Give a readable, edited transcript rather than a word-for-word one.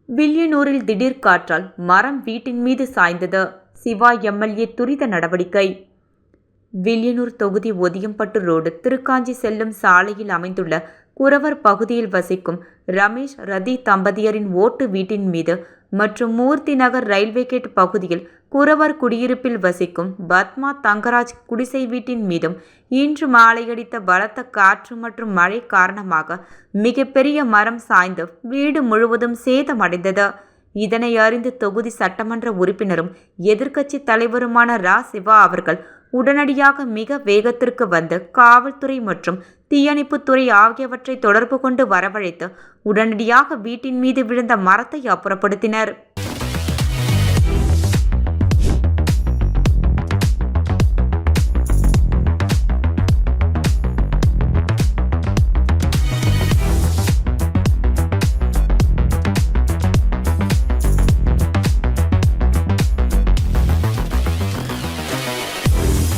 வில்லியனூரில் திடீர் காற்றால் மரம் வீட்டின் மீது சாய்ந்தது. சிவா எம்எல்ஏ துரித நடவடிக்கை. வில்லியனூர் தொகுதி ஒதியம்பட்டு ரோடு திருக்காஞ்சி செல்லும் சாலையில் அமைந்துள்ள குரவர் பகுதியில் வசிக்கும் ரமேஷ் ரதி தம்பதியரின் ஓட்டு வீட்டின் மீது மற்றும் மூர்த்தி நகர் ரயில்வே கேட் பகுதியில் குரவர் குடியிருப்பில் வசிக்கும் பத்மா தங்கராஜ் குடிசை வீட்டின் மீதும் இன்று மாலையடித்த பலத்த காற்று மற்றும் மழை காரணமாக மிகப்பெரிய மரம் சாய்ந்து வீடு முழுவதும் சேதமடைந்தது. இதனை அறிந்து தொகுதி சட்டமன்ற உறுப்பினரும் எதிர்க்கட்சி தலைவருமான ரா. சிவா அவர்கள் உடனடியாக மிக வேகத்திற்கு வந்து காவல்துறை மற்றும் தீயணைப்புத்துறை ஆகியவற்றை தொடர்பு கொண்டு வரவழைத்து உடனடியாக வீட்டின் மீது விழுந்த மரத்தை அப்புறப்படுத்தினர்.